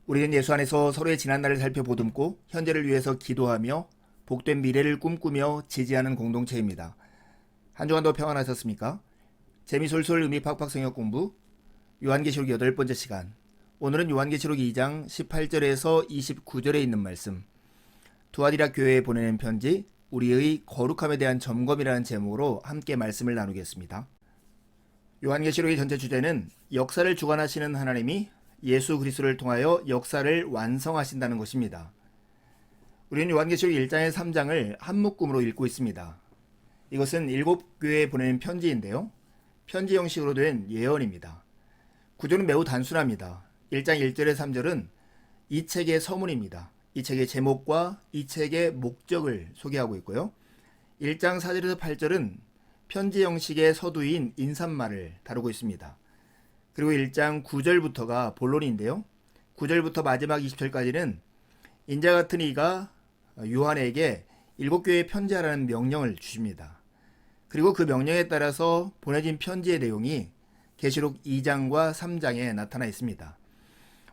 우리는 예수 안에서 서로의 지난날을 살펴보듬고 현재를 위해서 기도하며 복된 미래를 꿈꾸며 지지하는 공동체입니다. 한 주간도 평안하셨습니까? 재미솔솔 의미 팍팍 성역 공부 요한계시록 8번째 시간. 오늘은 요한계시록 2장 18절에서 29절에 있는 말씀, 두아디라 교회에 보내는 편지, 우리의 거룩함에 대한 점검이라는 제목으로 함께 말씀을 나누겠습니다. 요한계시록의 전체 주제는 역사를 주관하시는 하나님이 예수 그리스도를 통하여 역사를 완성하신다는 것입니다. 우리는 요한계시록 1장의 3장을 한 묶음으로 읽고 있습니다. 이것은 7교회에 보내는 편지인데요. 편지 형식으로 된 예언입니다. 구조는 매우 단순합니다. 1장 1절에 3절은 이 책의 서문입니다. 이 책의 제목과 이 책의 목적을 소개하고 있고요. 1장 4절에서 8절은 편지 형식의 서두인 인사말을 다루고 있습니다. 그리고 1장 9절부터가 본론인데요. 9절부터 마지막 20절까지는 인자 같은 이가 요한에게 7교회에 편지하라는 명령을 주십니다. 그리고 그 명령에 따라서 보내진 편지의 내용이 계시록 2장과 3장에 나타나 있습니다.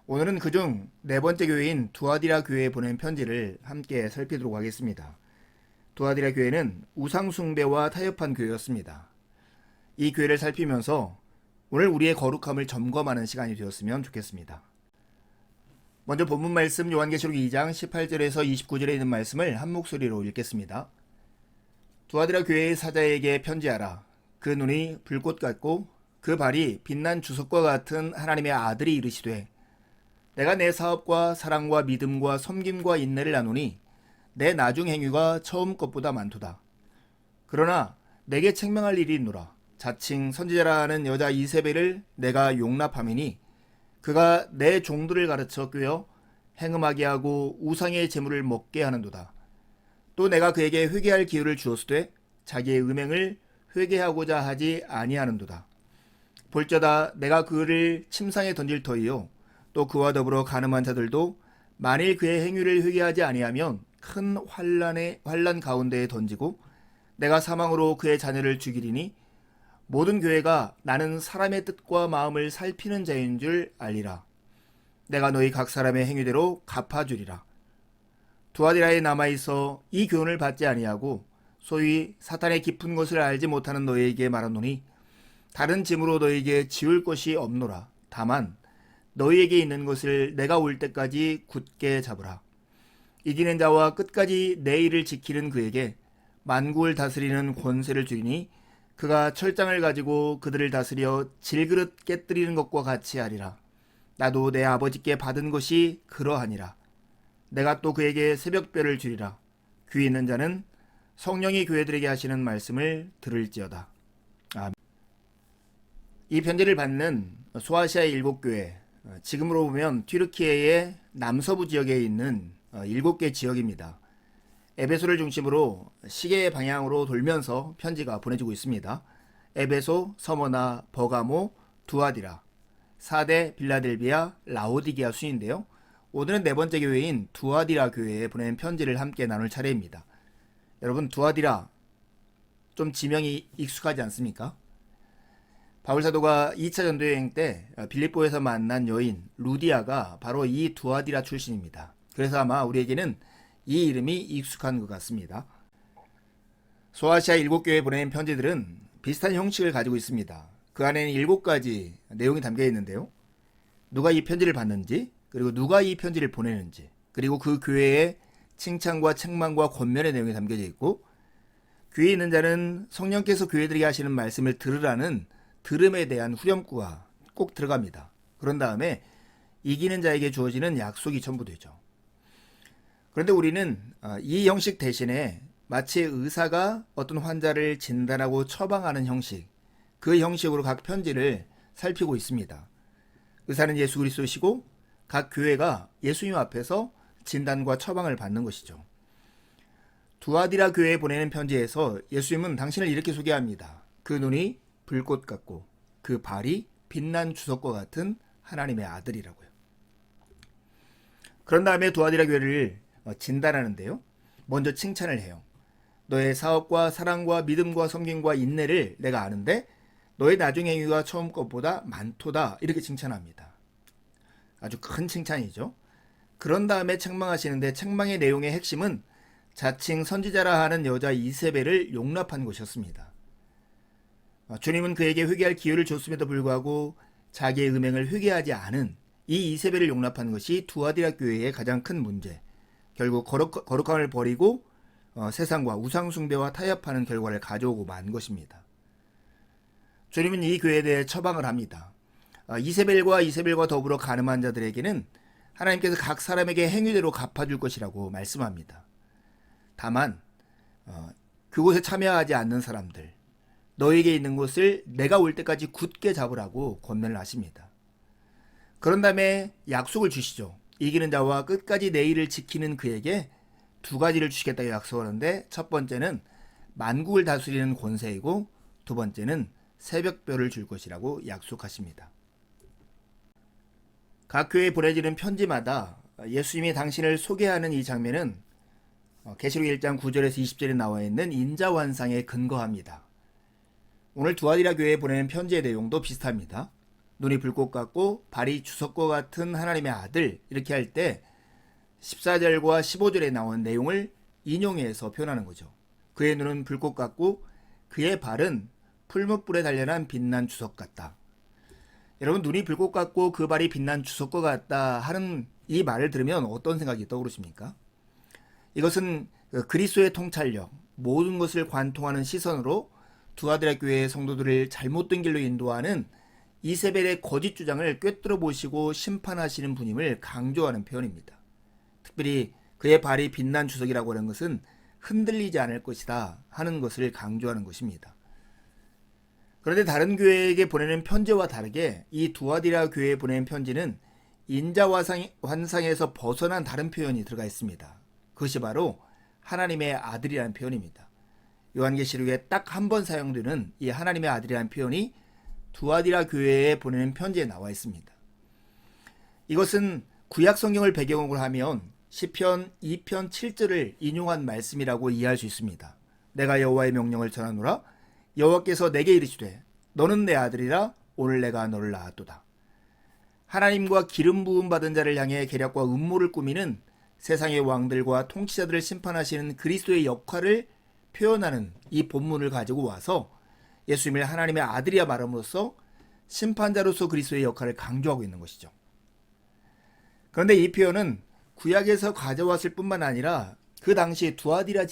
오늘은 그중 네 번째 교회인 두아디라 교회에 보낸 편지를 함께 살피도록 하겠습니다. 두아디라 교회는 우상 숭배와 타협한 교회였습니다. 이 교회를 살피면서 오늘 우리의 거룩함을 점검하는 시간이 되었으면 좋겠습니다. 먼저 본문 말씀 요한계시록 2장 18절에서 29절에 있는 말씀을 한 목소리로 읽겠습니다. 두아디라 교회의 사자에게 편지하라. 그 눈이 불꽃 같고 그 발이 빛난 주석과 같은 하나님의 아들이 이르시되, 내가 내 사업과 사랑과 믿음과 섬김과 인내를 나누니 내 나중 행위가 처음 것보다 많도다. 그러나 내게 책망할 일이 있노라. 자칭 선지자라 하는 여자 이세벨을 내가 용납함이니 그가 내 종들을 가르쳐 꿰어 행음하게 하고 우상의 제물을 먹게 하는도다. 또 내가 그에게 회개할 기회를 주었으되 자기의 음행을 회개하고자 하지 아니하는도다. 볼저다 내가 그를 침상에 던질 터이요 또 그와 더불어 간음한 자들도 만일 그의 행위를 회개하지 아니하면 큰 환난 가운데에 던지고 내가 사망으로 그의 자녀를 죽이리니 모든 교회가 나는 사람의 뜻과 마음을 살피는 자인 줄 알리라. 내가 너희 각 사람의 행위대로 갚아주리라. 두아디라에 남아있어 이 교훈을 받지 아니하고 소위 사탄의 깊은 것을 알지 못하는 너희에게 말하노니 다른 짐으로 너희에게 지울 것이 없노라. 다만 너희에게 있는 것을 내가 올 때까지 굳게 잡으라. 이기는 자와 끝까지 내 일을 지키는 그에게 만국을 다스리는 권세를 주리니 그가 철장을 가지고 그들을 다스려 질그릇 깨뜨리는 것과 같이 하리라. 나도 내 아버지께 받은 것이 그러하니라. 내가 또 그에게 새벽별을 주리라. 귀 있는 자는 성령이 교회들에게 하시는 말씀을 들을지어다. 아멘. 이 편지를 받는 소아시아의 7교회, 지금으로 보면 튀르키예의 남서부 지역에 있는 7개 지역입니다. 에베소를 중심으로 시계의 방향으로 돌면서 편지가 보내지고 있습니다. 에베소, 서머나, 버가모, 두아디라, 사데, 빌라델비아, 라오디게아 순인데요. 오늘은 네 번째 교회인 두아디라 교회에 보낸 편지를 함께 나눌 차례입니다. 여러분, 두아디라 좀 지명이 익숙하지 않습니까? 바울사도가 2차 전도여행 때 빌립보에서 만난 여인 루디아가 바로 이 두아디라 출신입니다. 그래서 아마 우리에게는 이 이름이 익숙한 것 같습니다. 소아시아 7교회에 보낸 편지들은 비슷한 형식을 가지고 있습니다. 그 안에는 7가지 내용이 담겨 있는데요. 누가 이 편지를 받는지, 그리고 누가 이 편지를 보내는지, 그리고 그 교회의 칭찬과 책망과 권면의 내용이 담겨져 있고, 귀에 있는 자는 성령께서 교회들에게 하시는 말씀을 들으라는 들음에 대한 후렴구가 꼭 들어갑니다. 그런 다음에 이기는 자에게 주어지는 약속이 첨부되죠. 그런데 우리는 이 형식 대신에 마치 의사가 어떤 환자를 진단하고 처방하는 형식, 그 형식으로 각 편지를 살피고 있습니다. 의사는 예수 그리스도시고 각 교회가 예수님 앞에서 진단과 처방을 받는 것이죠. 두아디라 교회에 보내는 편지에서 예수님은 당신을 이렇게 소개합니다. 그 눈이 불꽃 같고 그 발이 빛난 주석과 같은 하나님의 아들이라고요. 그런 다음에 두아디라 교회를 진단하는데요. 먼저 칭찬을 해요. 너의 사업과 사랑과 믿음과 섬김과 인내를 내가 아는데 너의 나중 행위가 처음 것보다 많도다. 이렇게 칭찬합니다. 아주 큰 칭찬이죠. 그런 다음에 책망하시는데 책망의 내용의 핵심은 자칭 선지자라 하는 여자 이세벨을 용납한 것이었습니다. 주님은 그에게 회개할 기회를 줬음에도 불구하고 자기의 음행을 회개하지 않은 이 이세벨을 용납한 것이 두아디라 교회의 가장 큰 문제, 결국 거룩함을 버리고 세상과 우상숭배와 타협하는 결과를 가져오고 만 것입니다. 주님은 이 교회에 대해 처방을 합니다. 이세벨과 더불어 간음한 자들에게는 하나님께서 각 사람에게 행위대로 갚아줄 것이라고 말씀합니다. 다만 그곳에 참여하지 않는 사람들, 너에게 있는 것을 내가 올 때까지 굳게 잡으라고 권면을 하십니다. 그런 다음에 약속을 주시죠. 이기는 자와 끝까지 내 일을 지키는 그에게 두 가지를 주시겠다고 약속하는데, 첫 번째는 만국을 다스리는 권세이고 두 번째는 새벽별을 줄 것이라고 약속하십니다. 각 교회에 보내지는 편지마다 예수님이 당신을 소개하는 이 장면은 계시록 1장 9절에서 20절에 나와 있는 인자환상에 근거합니다. 오늘 두아디라 교회에 보내는 편지의 내용도 비슷합니다. 눈이 불꽃 같고 발이 주석과 같은 하나님의 아들, 이렇게 할 때 14절과 15절에 나온 내용을 인용해서 표현하는 거죠. 그의 눈은 불꽃 같고 그의 발은 풀무불에 단련한 빛난 주석 같다. 여러분, 눈이 불꽃 같고 그 발이 빛난 주석과 같다 하는 이 말을 들으면 어떤 생각이 떠오르십니까? 이것은 그리스도의 통찰력, 모든 것을 관통하는 시선으로 두아디라 교회의 성도들을 잘못된 길로 인도하는 이세벨의 거짓 주장을 꿰뚫어 보시고 심판하시는 분임을 강조하는 표현입니다. 특별히 그의 발이 빛난 주석이라고 하는 것은 흔들리지 않을 것이다 하는 것을 강조하는 것입니다. 그런데 다른 교회에게 보내는 편지와 다르게 이 두아디라 교회에 보내는 편지는 인자환상에서 벗어난 다른 표현이 들어가 있습니다. 그것이 바로 하나님의 아들이라는 표현입니다. 요한계시록에 딱 한 번 사용되는 이 하나님의 아들이라는 표현이 두아디라 교회에 보내는 편지에 나와 있습니다. 이것은 구약 성경을 배경으로 하면 시편 2편 7절을 인용한 말씀이라고 이해할 수 있습니다. 내가 여호와의 명령을 전하노라. 여호와께서 내게 이르시되 너는 내 아들이라. 오늘 내가 너를 낳았도다. 하나님과 기름 부음 받은 자를 향해 계략과 음모를 꾸미는 세상의 왕들과 통치자들을 심판하시는 그리스도의 역할을 표현하는 이 본문을 가지고 와서 예수님을 하나님의 아들이라 말함으로써 심판자로서 그리스도의 역할을 강조하고 있는 것이죠. 그런데 이 표현은 구약에서 가져왔을 뿐만 아니라 그 당시 두아디라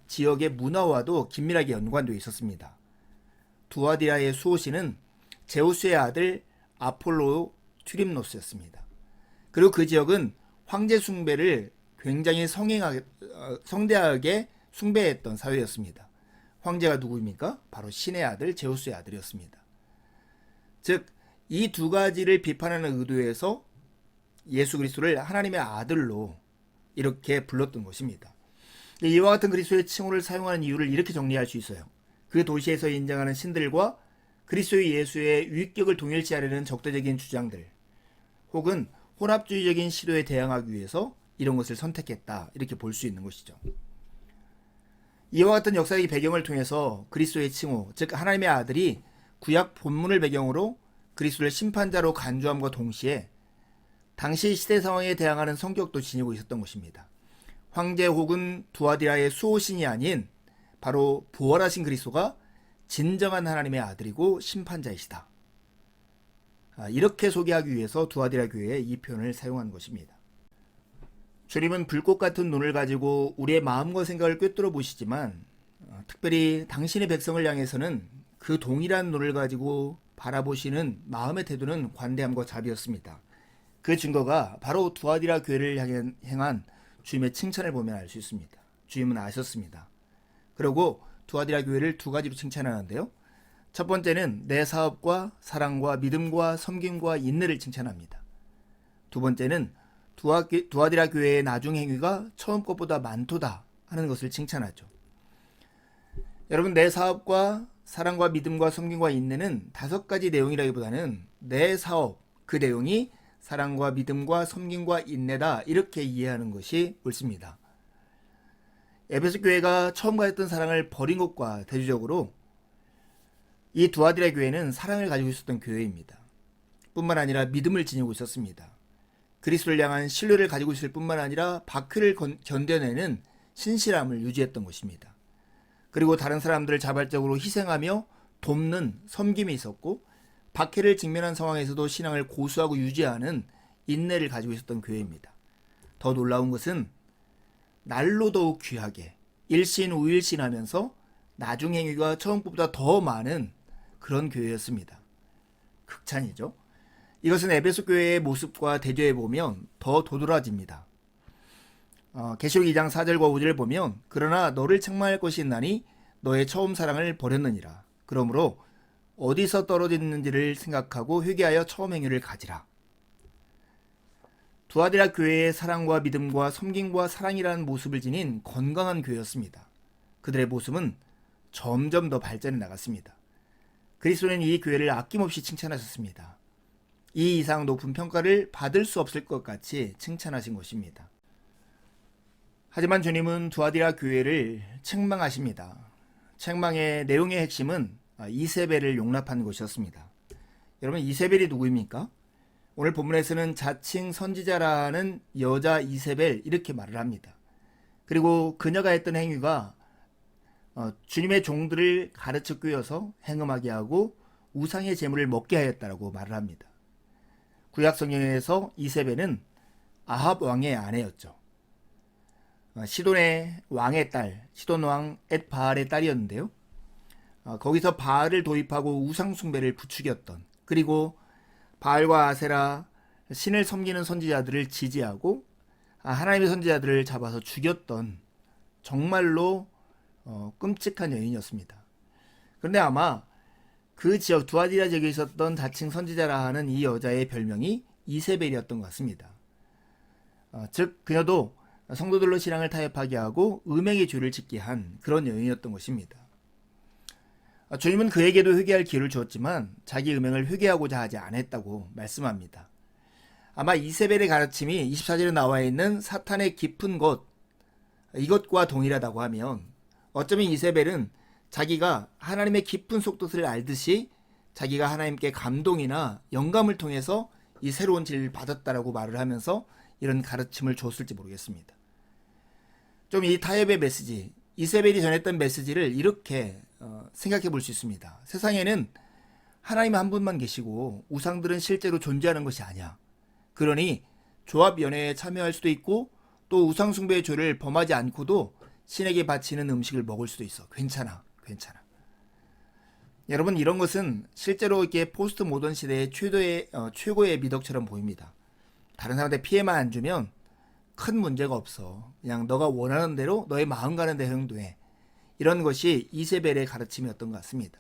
지역의 문화와도 긴밀하게 연관되어 있었습니다. 두아디라의 수호신은 제우스의 아들 아폴로 튜림노스였습니다. 그리고 그 지역은 황제 숭배를 굉장히 성대하게 숭배했던 사회였습니다. 황제가 누구입니까? 바로 신의 아들 제우스의 아들이었습니다. 즉, 이 두 가지를 비판하는 의도에서 예수 그리스도를 하나님의 아들로 이렇게 불렀던 것입니다. 이와 같은 그리스도의 칭호를 사용하는 이유를 이렇게 정리할 수 있어요. 그 도시에서 인정하는 신들과 그리스도의 예수의 위격을 동일시하려는 적대적인 주장들, 혹은 혼합주의적인 시도에 대항하기 위해서 이런 것을 선택했다, 이렇게 볼 수 있는 것이죠. 이와 같은 역사의 배경을 통해서 그리스도의 칭호, 즉 하나님의 아들이 구약 본문을 배경으로 그리스도를 심판자로 간주함과 동시에 당시 시대 상황에 대항하는 성격도 지니고 있었던 것입니다. 황제 혹은 두아디라의 수호신이 아닌 바로 부활하신 그리스도가 진정한 하나님의 아들이고 심판자이시다. 이렇게 소개하기 위해서 두아디라 교회에 이 표현을 사용한 것입니다. 주님은 불꽃 같은 눈을 가지고 우리의 마음과 생각을 꿰뚫어 보시지만 특별히 당신의 백성을 향해서는 그 동일한 눈을 가지고 바라보시는 마음의 태도는 관대함과 자비였습니다. 그 증거가 바로 두아디라 교회를 향한 주님의 칭찬을 보면 알 수 있습니다. 주님은 아셨습니다. 그리고 두아디라 교회를 두 가지로 칭찬하는데요. 첫 번째는 내 사업과 사랑과 믿음과 섬김과 인내를 칭찬합니다. 두 번째는 두아디라 교회의 나중 행위가 처음 것보다 많도다 하는 것을 칭찬하죠. 여러분, 내 사업과 사랑과 믿음과 섬김과 인내는 다섯 가지 내용이라기보다는 내 사업, 그 내용이 사랑과 믿음과 섬김과 인내다, 이렇게 이해하는 것이 옳습니다. 에베소 교회가 처음 가졌던 사랑을 버린 것과 대조적으로 이 두아디라 교회는 사랑을 가지고 있었던 교회입니다. 뿐만 아니라 믿음을 지니고 있었습니다. 그리스도를 향한 신뢰를 가지고 있을 뿐만 아니라 박해를 견뎌내는 신실함을 유지했던 것입니다. 그리고 다른 사람들을 자발적으로 희생하며 돕는 섬김이 있었고, 박해를 직면한 상황에서도 신앙을 고수하고 유지하는 인내를 가지고 있었던 교회입니다. 더 놀라운 것은 날로 더욱 귀하게 일신우일신하면서 나중 행위가 처음보다 더 많은 그런 교회였습니다. 극찬이죠. 이것은 에베소 교회의 모습과 대조해 보면 더 도드라집니다. 계시록 2장 4절과 5절을 보면 그러나 너를 책망할 것이 있나니 너의 처음 사랑을 버렸느니라. 그러므로 어디서 떨어졌는지를 생각하고 회개하여 처음 행위를 가지라. 두아디라 교회의 사랑과 믿음과 섬김과 사랑이라는 모습을 지닌 건강한 교회였습니다. 그들의 모습은 점점 더 발전해 나갔습니다. 그리스도는 이 교회를 아낌없이 칭찬하셨습니다. 이 이상 높은 평가를 받을 수 없을 것 같이 칭찬하신 것입니다. 하지만 주님은 두아디라 교회를 책망하십니다. 책망의 내용의 핵심은 이세벨을 용납한 것이었습니다. 여러분, 이세벨이 누구입니까? 오늘 본문에서는 자칭 선지자라는 여자 이세벨 이렇게 말을 합니다. 그리고 그녀가 했던 행위가 주님의 종들을 가르쳐 꿰어서 행음하게 하고 우상의 제물을 먹게 하였다라고 말을 합니다. 구약 성경에서 이세벨은 아합 왕의 아내였죠. 시돈의 왕의 딸, 시돈 왕 엣바알의 딸이었는데요. 거기서 바알을 도입하고 우상 숭배를 부추겼던, 그리고 바알과 아세라 신을 섬기는 선지자들을 지지하고 하나님의 선지자들을 잡아서 죽였던 정말로 끔찍한 여인이었습니다. 그런데 아마 그 지역 두아디라 지역에 있었던 자칭 선지자라 하는 이 여자의 별명이 이세벨이었던 것 같습니다. 즉 그녀도 성도들로 신앙을 타협하게 하고 음행의 죄를 짓게 한 그런 여인이었던 것입니다. 주님은 그에게도 회개할 기회를 주었지만 자기 음행을 회개하고자 하지 않았다고 말씀합니다. 아마 이세벨의 가르침이 24절에 나와 있는 사탄의 깊은 곳, 이것과 동일하다고 하면 어쩌면 이세벨은 자기가 하나님의 깊은 속뜻을 알듯이 자기가 하나님께 감동이나 영감을 통해서 이 새로운 진리를 받았다라고 말을 하면서 이런 가르침을 줬을지 모르겠습니다. 좀 이 타협의 메시지, 이세벨이 전했던 메시지를 이렇게 생각해 볼 수 있습니다. 세상에는 하나님 한 분만 계시고 우상들은 실제로 존재하는 것이 아니야. 그러니 조합연회에 참여할 수도 있고 또 우상숭배의 죄를 범하지 않고도 신에게 바치는 음식을 먹을 수도 있어. 괜찮아. 여러분, 이런 것은 실제로 이렇게 포스트 모던 시대의 최고의 미덕처럼 보입니다. 다른 사람한테 피해만 안 주면 큰 문제가 없어. 그냥 너가 원하는 대로 너의 마음 가는 대로 행동해. 이런 것이 이세벨의 가르침이었던 것 같습니다.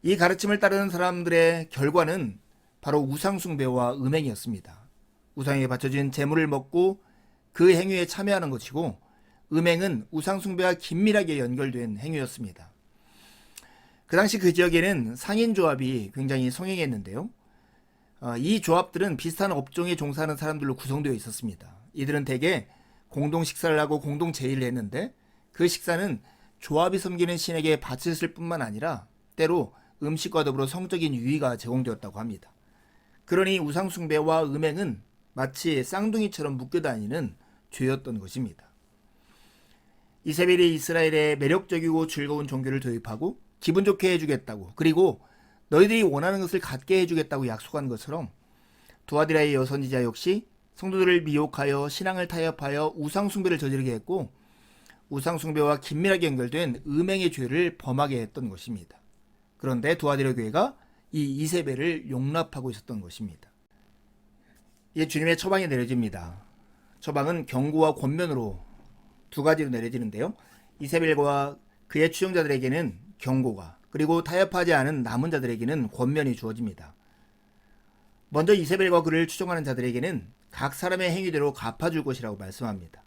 이 가르침을 따르는 사람들의 결과는 바로 우상숭배와 음행이었습니다. 우상에게 바쳐진 제물을 먹고 그 행위에 참여하는 것이고, 음행은 우상숭배와 긴밀하게 연결된 행위였습니다. 그 당시 그 지역에는 상인조합이 굉장히 성행했는데요. 이 조합들은 비슷한 업종에 종사하는 사람들로 구성되어 있었습니다. 이들은 대개 공동 식사를 하고 공동 제의를 했는데 그 식사는 조합이 섬기는 신에게 바쳤을 뿐만 아니라 때로 음식과 더불어 성적인 유의가 제공되었다고 합니다. 그러니 우상숭배와 음행은 마치 쌍둥이처럼 묶여다니는 죄였던 것입니다. 이세벨이 이스라엘에 매력적이고 즐거운 종교를 도입하고 기분 좋게 해주겠다고, 그리고 너희들이 원하는 것을 갖게 해주겠다고 약속한 것처럼 두아디라의 여선지자 역시 성도들을 미혹하여 신앙을 타협하여 우상숭배를 저지르게 했고, 우상숭배와 긴밀하게 연결된 음행의 죄를 범하게 했던 것입니다. 그런데 두아디라 교회가 이 이세벨을 용납하고 있었던 것입니다. 이게 주님의 처방이 내려집니다. 처방은 경고와 권면으로 두 가지로 내려지는데요. 이세벨과 그의 추종자들에게는 경고가, 그리고 타협하지 않은 남은 자들에게는 권면이 주어집니다. 먼저 이세벨과 그를 추종하는 자들에게는 각 사람의 행위대로 갚아줄 것이라고 말씀합니다.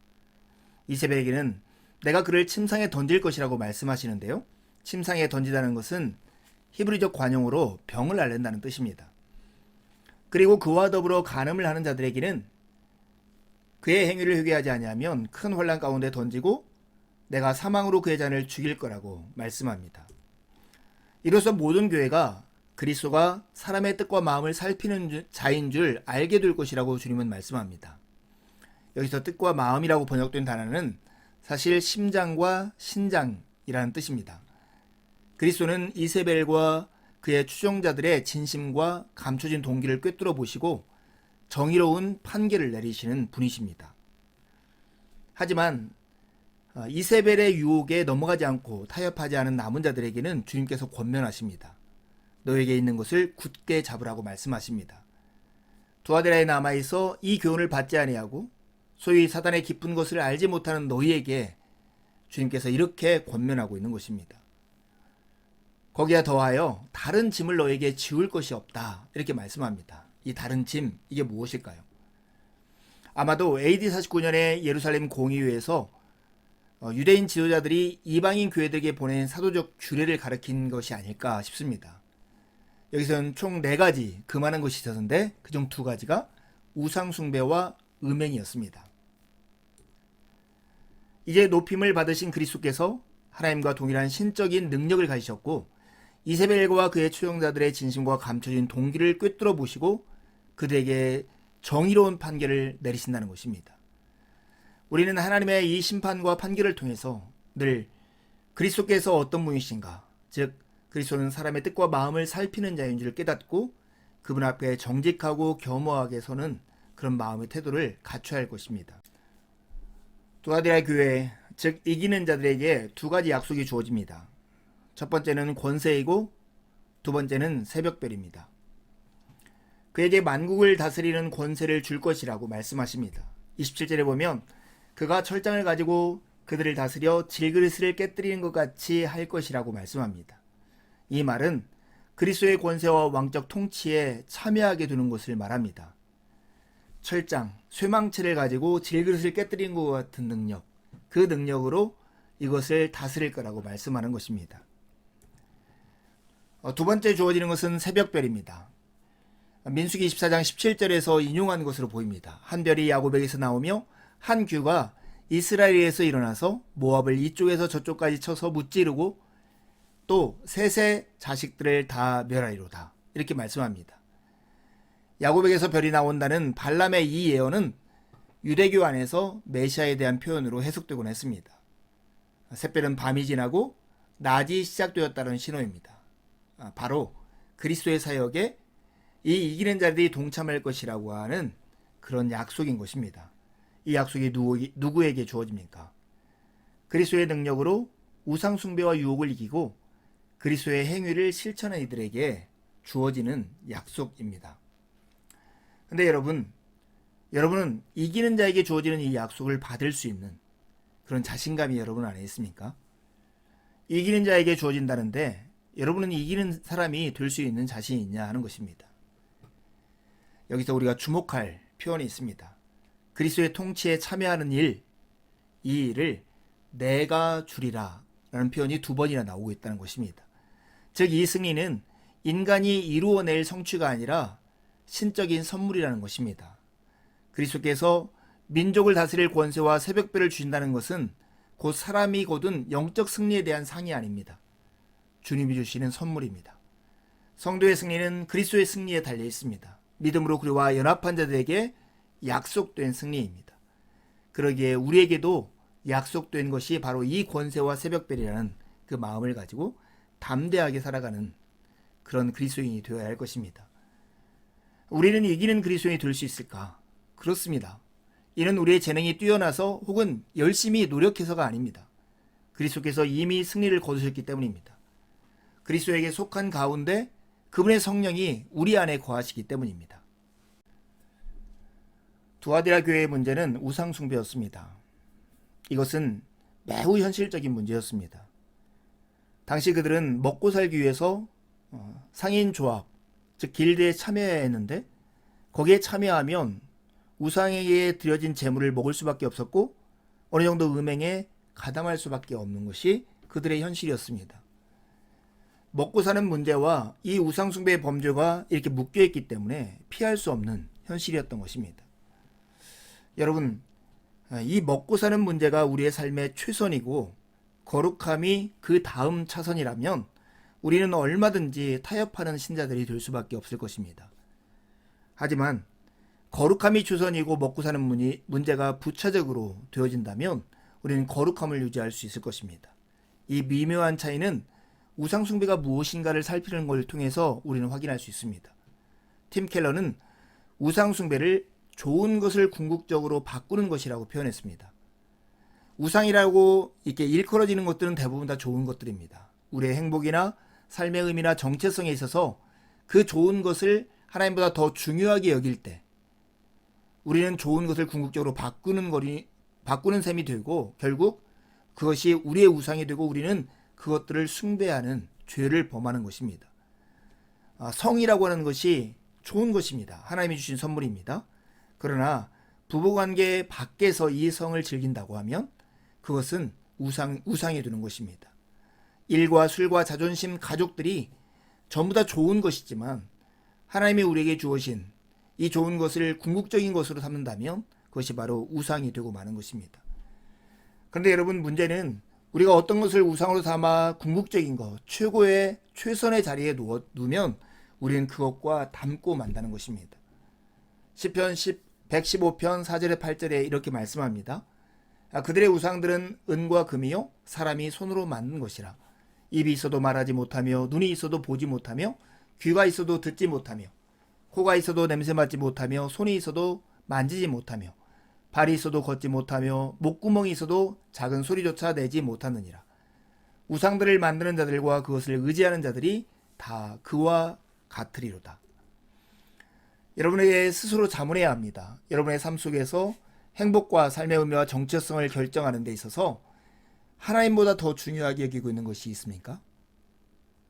이세벨에게는 내가 그를 침상에 던질 것이라고 말씀하시는데요. 침상에 던지다는 것은 히브리적 관용어로 병을 앓는다는 뜻입니다. 그리고 그와 더불어 간음을 하는 자들에게는 그의 행위를 회개하지 아니하면 큰 환난 가운데 던지고 내가 사망으로 그의 잔을 죽일 거라고 말씀합니다. 이로써 모든 교회가 그리스도가 사람의 뜻과 마음을 살피는 자인 줄 알게 될 것이라고 주님은 말씀합니다. 여기서 뜻과 마음이라고 번역된 단어는 사실 심장과 신장이라는 뜻입니다. 그리스도는 이세벨과 그의 추종자들의 진심과 감춰진 동기를 꿰뚫어 보시고 정의로운 판결을 내리시는 분이십니다. 하지만 이세벨의 유혹에 넘어가지 않고 타협하지 않은 남은 자들에게는 주님께서 권면하십니다. 너에게 있는 것을 굳게 잡으라고 말씀하십니다. 두아데라에 남아있어 이 교훈을 받지 아니하고 소위 사단의 깊은 것을 알지 못하는 너희에게 주님께서 이렇게 권면하고 있는 것입니다. 거기에 더하여 다른 짐을 너에게 지울 것이 없다, 이렇게 말씀합니다. 이 다른 짐, 이게 무엇일까요? 아마도 AD 49년에 예루살렘 공의회에서 유대인 지도자들이 이방인 교회들에게 보낸 사도적 규례를 가리킨 것이 아닐까 싶습니다. 여기서는 총 4가지 그 많은 것이 있었는데 그중 2가지가 우상숭배와 음행이었습니다. 이제 높임을 받으신 그리스도께서 하나님과 동일한 신적인 능력을 가지셨고 이세벨과 그의 추종자들의 진심과 감춰진 동기를 꿰뚫어 보시고 그들에게 정의로운 판결을 내리신다는 것입니다. 우리는 하나님의 이 심판과 판결을 통해서 늘 그리스도께서 어떤 분이신가, 즉 그리스도는 사람의 뜻과 마음을 살피는 자인 줄 깨닫고 그분 앞에 정직하고 겸허하게 서는 그런 마음의 태도를 갖춰야 할 것입니다. 두아디라 교회, 즉 이기는 자들에게 2가지 약속이 주어집니다. 첫 번째는 권세이고 두 번째는 새벽별입니다. 그에게 만국을 다스리는 권세를 줄 것이라고 말씀하십니다. 27절에 보면 그가 철장을 가지고 그들을 다스려 질그릇을 깨뜨리는 것 같이 할 것이라고 말씀합니다. 이 말은 그리스도의 권세와 왕적 통치에 참여하게 두는 것을 말합니다. 철장, 쇠망치를 가지고 질그릇을 깨뜨리는 것 같은 능력, 그 능력으로 이것을 다스릴 거라고 말씀하는 것입니다. 두 번째 주어지는 것은 새벽별입니다. 민수기 24장 17절에서 인용한 것으로 보입니다. 한 별이 야곱에게서 나오며 한 규가 이스라엘에서 일어나서 모압을 이쪽에서 저쪽까지 쳐서 무찌르고 또 셋의 자식들을 다 멸하리로다, 이렇게 말씀합니다. 야곱에게서 별이 나온다는 발람의 이 예언은 유대교 안에서 메시아에 대한 표현으로 해석되곤 했습니다. 샛별은 밤이 지나고 낮이 시작되었다는 신호입니다. 바로 그리스도의 사역에 이 이기는 자들이 동참할 것이라고 하는 그런 약속인 것입니다. 이 약속이 누구에게 주어집니까? 그리스도의 능력으로 우상숭배와 유혹을 이기고 그리스도의 행위를 실천한 이들에게 주어지는 약속입니다. 근데 여러분은 이기는 자에게 주어지는 이 약속을 받을 수 있는 그런 자신감이 여러분 안에 있습니까? 이기는 자에게 주어진다는데 여러분은 이기는 사람이 될 수 있는 자신이 있냐 하는 것입니다. 여기서 우리가 주목할 표현이 있습니다. 그리스도의 통치에 참여하는 일, 이 일을 내가 주리라 라는 표현이 2번이나 나오고 있다는 것입니다. 즉 이 승리는 인간이 이루어낼 성취가 아니라 신적인 선물이라는 것입니다. 그리스도께서 민족을 다스릴 권세와 새벽별을 주신다는 것은 곧 사람이 거둔 영적 승리에 대한 상이 아닙니다. 주님이 주시는 선물입니다. 성도의 승리는 그리스도의 승리에 달려 있습니다. 믿음으로 그리와 연합한 자들에게 약속된 승리입니다. 그러기에 우리에게도 약속된 것이 바로 이 권세와 새벽별이라는 그 마음을 가지고 담대하게 살아가는 그런 그리스도인이 되어야 할 것입니다. 우리는 이기는 그리스도인이 될 수 있을까? 그렇습니다. 이는 우리의 재능이 뛰어나서 혹은 열심히 노력해서가 아닙니다. 그리스도께서 이미 승리를 거두셨기 때문입니다. 그리스도에게 속한 가운데 그분의 성령이 우리 안에 거하시기 때문입니다. 두아디라 교회의 문제는 우상숭배였습니다. 이것은 매우 현실적인 문제였습니다. 당시 그들은 먹고 살기 위해서 상인조합, 즉 길드에 참여해야 했는데 거기에 참여하면 우상에게 드려진 제물을 먹을 수밖에 없었고 어느 정도 음행에 가담할 수밖에 없는 것이 그들의 현실이었습니다. 먹고 사는 문제와 이 우상숭배의 범죄가 이렇게 묶여있기 때문에 피할 수 없는 현실이었던 것입니다. 여러분, 이 먹고 사는 문제가 우리의 삶의 최선이고 거룩함이 그 다음 차선이라면 우리는 얼마든지 타협하는 신자들이 될 수밖에 없을 것입니다. 하지만 거룩함이 주선이고 먹고 사는 문제가 부차적으로 되어진다면 우리는 거룩함을 유지할 수 있을 것입니다. 이 미묘한 차이는 우상숭배가 무엇인가를 살피는 걸 통해서 우리는 확인할 수 있습니다. 팀 켈러는 우상숭배를 좋은 것을 궁극적으로 바꾸는 것이라고 표현했습니다. 우상이라고 이렇게 일컬어지는 것들은 대부분 다 좋은 것들입니다. 우리의 행복이나 삶의 의미나 정체성에 있어서 그 좋은 것을 하나님보다 더 중요하게 여길 때 우리는 좋은 것을 궁극적으로 바꾸는 셈이 되고 결국 그것이 우리의 우상이 되고 우리는 그것들을 숭배하는 죄를 범하는 것입니다. 성이라고 하는 것이 좋은 것입니다. 하나님이 주신 선물입니다. 그러나 부부관계 밖에서 이 성을 즐긴다고 하면 그것은 우상이 되는 것입니다. 일과 술과 자존심, 가족들이 전부 다 좋은 것이지만 하나님이 우리에게 주어진 이 좋은 것을 궁극적인 것으로 삼는다면 그것이 바로 우상이 되고 마는 것입니다. 그런데 여러분, 문제는 우리가 어떤 것을 우상으로 삼아 궁극적인 것, 최선의 자리에 두면 우리는 그것과 닮고 만다는 것입니다. 시편 115편 4절에 8절에 이렇게 말씀합니다. 그들의 우상들은 은과 금이요 사람이 손으로 만든 것이라. 입이 있어도 말하지 못하며 눈이 있어도 보지 못하며 귀가 있어도 듣지 못하며 코가 있어도 냄새 맡지 못하며 손이 있어도 만지지 못하며 발이 있어도 걷지 못하며 목구멍이 있어도 작은 소리조차 내지 못하느니라. 우상들을 만드는 자들과 그것을 의지하는 자들이 다 그와 같으리로다. 여러분에게 스스로 자문해야 합니다. 여러분의 삶 속에서 행복과 삶의 의미와 정체성을 결정하는 데 있어서 하나님보다 더 중요하게 여기고 있는 것이 있습니까?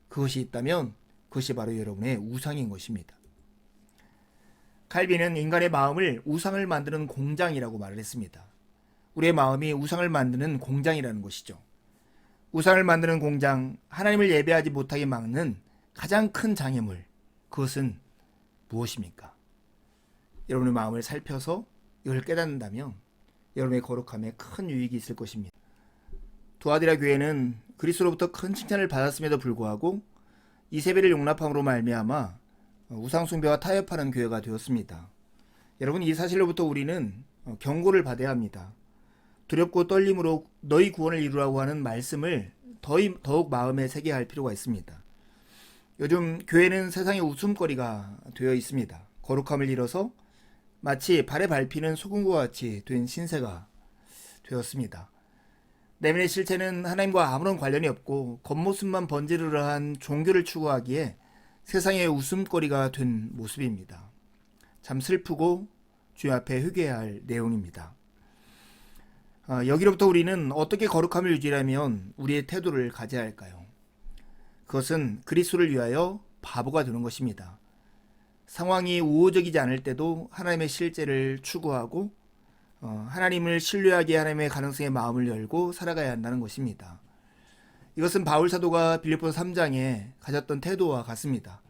그것이 있다면 그것이 바로 여러분의 우상인 것입니다. 칼빈은 인간의 마음을 우상을 만드는 공장이라고 말을 했습니다. 우리의 마음이 우상을 만드는 공장이라는 것이죠. 우상을 만드는 공장, 하나님을 예배하지 못하게 막는 가장 큰 장애물, 그것은 무엇입니까? 여러분의 마음을 살펴서 이걸 깨닫는다면 여러분의 거룩함에 큰 유익이 있을 것입니다. 두아디라 교회는 그리스도로부터 큰 칭찬을 받았음에도 불구하고 이세벨을 용납함으로 말미암아 우상숭배와 타협하는 교회가 되었습니다. 여러분, 이 사실로부터 우리는 경고를 받아야 합니다. 두렵고 떨림으로 너희 구원을 이루라고 하는 말씀을 더욱 마음에 새겨야 할 필요가 있습니다. 요즘 교회는 세상의 웃음거리가 되어 있습니다. 거룩함을 잃어서 마치 발에 밟히는 소금과 같이 된 신세가 되었습니다. 내면의 실체는 하나님과 아무런 관련이 없고 겉모습만 번지르르한 종교를 추구하기에 세상의 웃음거리가 된 모습입니다. 참 슬프고 주님 앞에 회개해야 할 내용입니다. 여기로부터 우리는 어떻게 거룩함을 유지하면 우리의 태도를 가져야 할까요? 그것은 그리스도를 위하여 바보가 되는 것입니다. 상황이 우호적이지 않을 때도 하나님의 실제를 추구하고 하나님을 신뢰하기에 하나님의 가능성에 마음을 열고 살아가야 한다는 것입니다. 이것은 바울 사도가 빌립보서 3장에 가졌던 태도와 같습니다.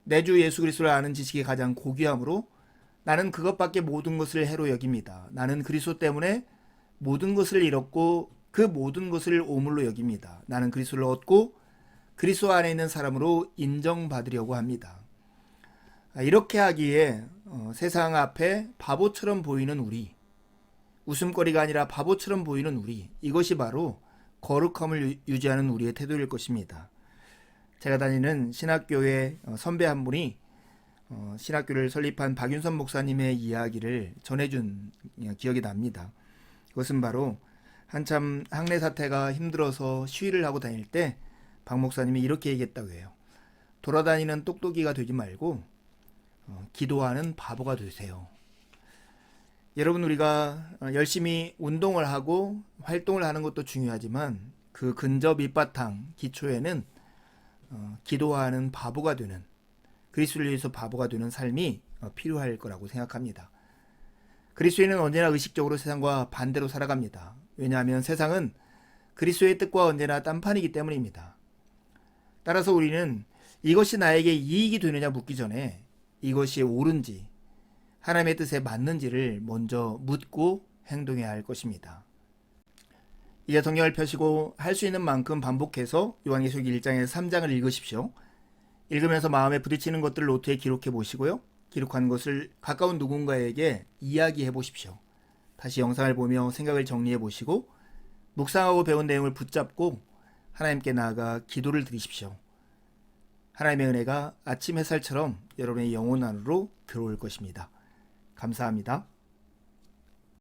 내 주 예수 그리스도를 아는 지식이 가장 고귀함으로 나는 그것밖에 모든 것을 해로 여깁니다. 나는 그리스도 때문에 모든 것을 잃었고 그 모든 것을 오물로 여깁니다. 나는 그리스도를 얻고 그리스도 안에 있는 사람으로 인정받으려고 합니다. 이렇게 하기에 세상 앞에 바보처럼 보이는 우리, 웃음거리가 아니라 바보처럼 보이는 우리, 이것이 바로 거룩함을 유지하는 우리의 태도일 것입니다. 제가 다니는 신학교의 선배 한 분이 신학교를 설립한 박윤선 목사님의 이야기를 전해준 기억이 납니다. 그것은 바로 한참 학내 사태가 힘들어서 시위를 하고 다닐 때 박 목사님이 이렇게 얘기했다고 해요. 돌아다니는 똑똑이가 되지 말고 기도하는 바보가 되세요. 여러분, 우리가 열심히 운동을 하고 활동을 하는 것도 중요하지만 그 근접 밑바탕 기초에는 기도하는 바보가 되는, 그리스도를 위해서 바보가 되는 삶이 필요할 거라고 생각합니다. 그리스도인은 언제나 의식적으로 세상과 반대로 살아갑니다. 왜냐하면 세상은 그리스도의 뜻과 언제나 딴판이기 때문입니다. 따라서 우리는 이것이 나에게 이익이 되느냐 묻기 전에 이것이 옳은지 하나님의 뜻에 맞는지를 먼저 묻고 행동해야 할 것입니다. 이제 성경을 펴시고 할 수 있는 만큼 반복해서 요한계시록 1장에서 3장을 읽으십시오. 읽으면서 마음에 부딪히는 것들을 노트에 기록해 보시고요. 기록한 것을 가까운 누군가에게 이야기해 보십시오. 다시 영상을 보며 생각을 정리해 보시고 묵상하고 배운 내용을 붙잡고 하나님께 나아가 기도를 드리십시오. 하나님의 은혜가 아침 햇살처럼 여러분의 영혼 안으로 들어올 것입니다. 감사합니다.